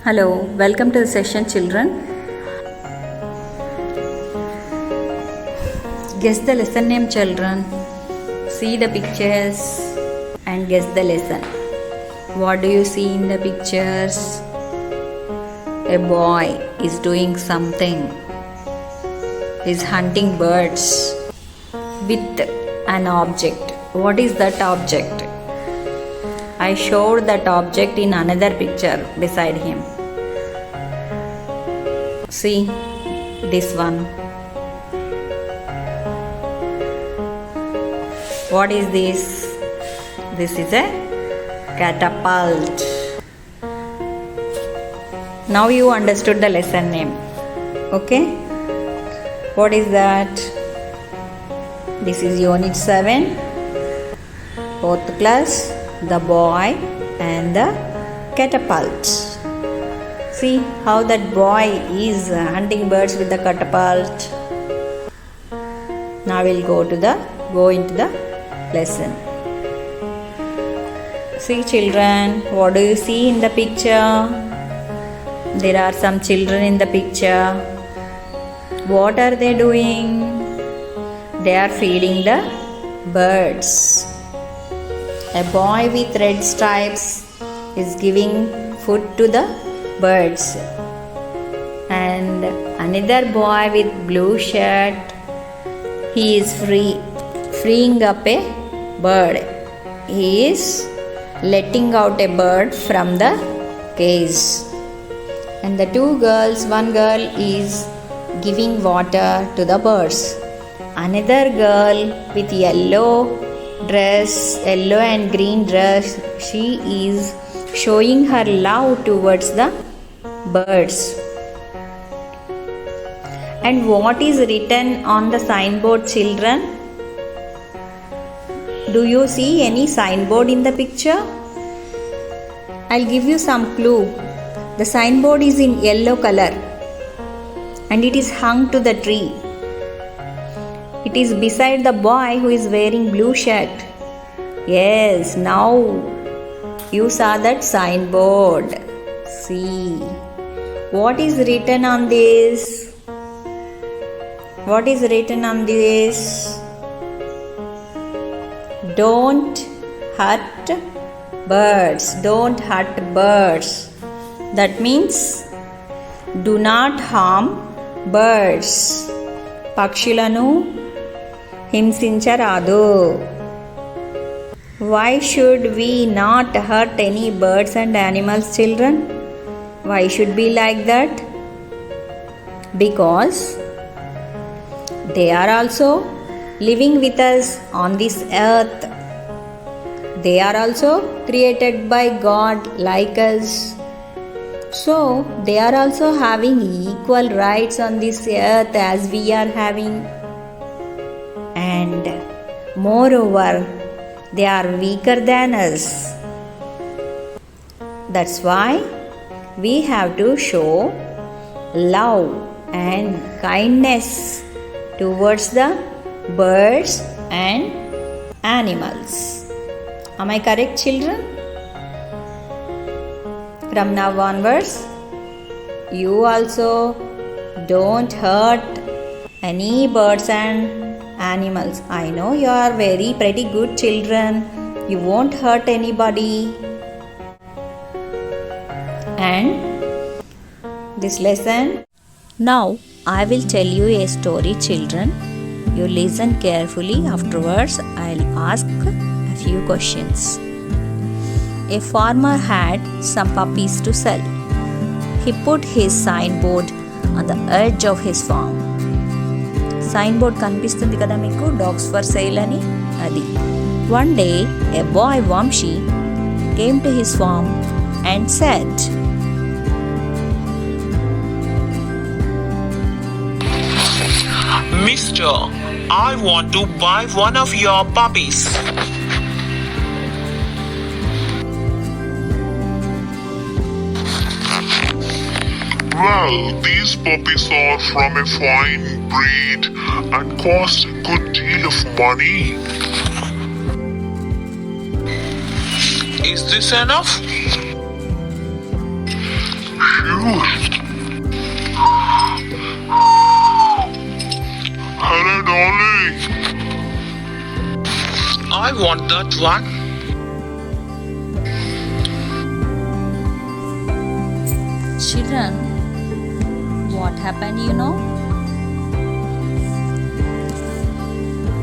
Hello, welcome to the session, children. Guess the lesson name, children. See the pictures and guess the lesson. What do you see in the pictures? A boy is doing something. He's hunting birds with an object. What is that object? I showed that object in another picture beside him. See this one. What is this? This is a catapult. Now you understood the lesson name. Okay? What is that? This is Unit 7, 4th class, the boy and the catapult. See how that boy is hunting birds with the catapult. Now we'll go into the lesson. See children, what do you see in the picture? There are some children in the picture. What are they doing? They are feeding the birds. A boy with red stripes is giving food to the birds. And another boy with blue shirt, he is freeing up a bird. He is letting out a bird from the cage. And the two girls, one girl is giving water to the birds. Another girl with yellow and green dress, she is showing her love towards the birds. And what is written on the signboard, children? Do you see any signboard in the picture? I'll give you some clue. The signboard is in yellow color and it is hung to the tree. It is beside the boy who is wearing blue shirt. Yes, now you saw that signboard. See, what is written on this? What is written on this? Don't hurt birds. Don't hurt birds. That means do not harm birds. Pakshulanu himsincharaadu. Why should we not hurt any birds and animals, children? Why should be like that? Because they are also living with us on this earth. They are also created by God like us. So they are also having equal rights on this earth as we are having. And moreover, they are weaker than us. That's why we have to show love and kindness towards the birds and animals. Am I correct, children? From now onwards, you also don't hurt any birds and animals. I know you are pretty good children. You won't hurt anybody. And this lesson. Now I will tell you a story, children. You listen carefully. Afterwards, I'll ask a few questions. A farmer had some puppies to sell. He put his signboard on the edge of his farm. Signboard కనిపిస్తుంది కదా మీకు, dogs for sale అని, అది. One day, a boy Vamshi came to his farm and said, Mister, I want to buy one of your puppies. Well, these puppies are from a fine breed and cost a good deal of money. Is this enough? Hello, Dolly. I want that one. Children, what happened, you know?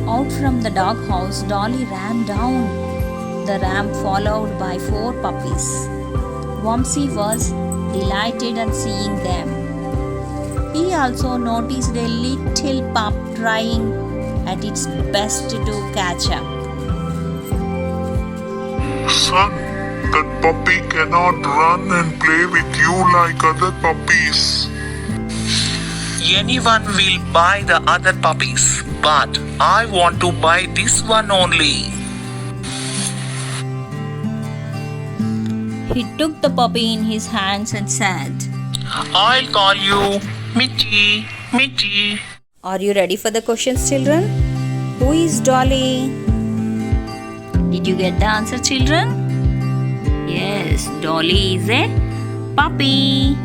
Out from the doghouse, Dolly ran down the ramp followed by 4 puppies. Vamsi was delighted at seeing them. He also noticed a little pup trying at its best to catch up. Son, that puppy cannot run and play with you like other puppies. Anyone will buy the other puppies, but I want to buy this one only. He took the puppy in his hands and said, I'll call you Mitty, Mitty. Are you ready for the questions, children? Who is Dolly? Did you get the answer, children? Yes, Dolly is a puppy.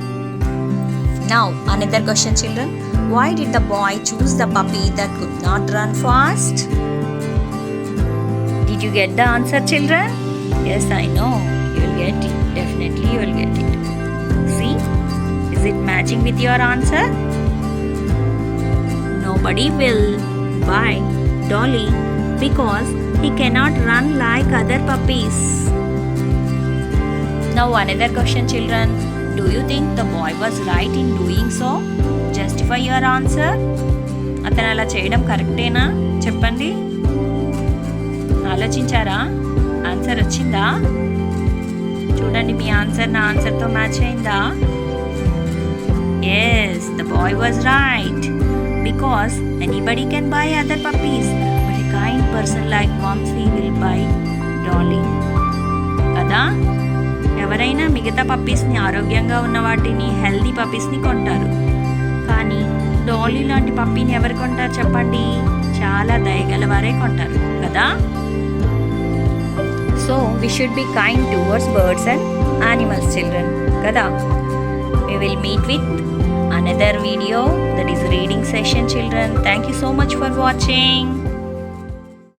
Now, another question, children. Why did the boy choose the puppy that could not run fast? Did you get the answer, children? Yes, I know. You will get it. Definitely, you will get it. See? Is it matching with your answer? Nobody will buy Dolly because he cannot run like other puppies. Now another question, children. Do you think the boy was right in doing so? Justify your answer. అతను అలా చేయడం కరెక్టేనా చెప్పండి. ఆలోచించారా? Answer వచ్చిందా? చూడండి మీ answer నా ఆన్సర్తో మ్యాచ్ అయిందా? Yes, the boy was right. Because anybody can buy other puppies, but a kind person like Vamsi will buy Dolly. కదా? ఎవరైనా మిగతా పప్పీస్ని ఆరోగ్యంగా ఉన్న వాటిని హెల్దీ పప్పీస్ని కొంటారు. కానీ డాలీ లాంటి పప్పీని ఎవరు కొంటారు చెప్పండి? చాలా దయగల వారే కొంటారు కదా? So we should be kind towards birds and animals, children. కదా? We will meet with another video, that is reading session, children. Thank you so much for watching.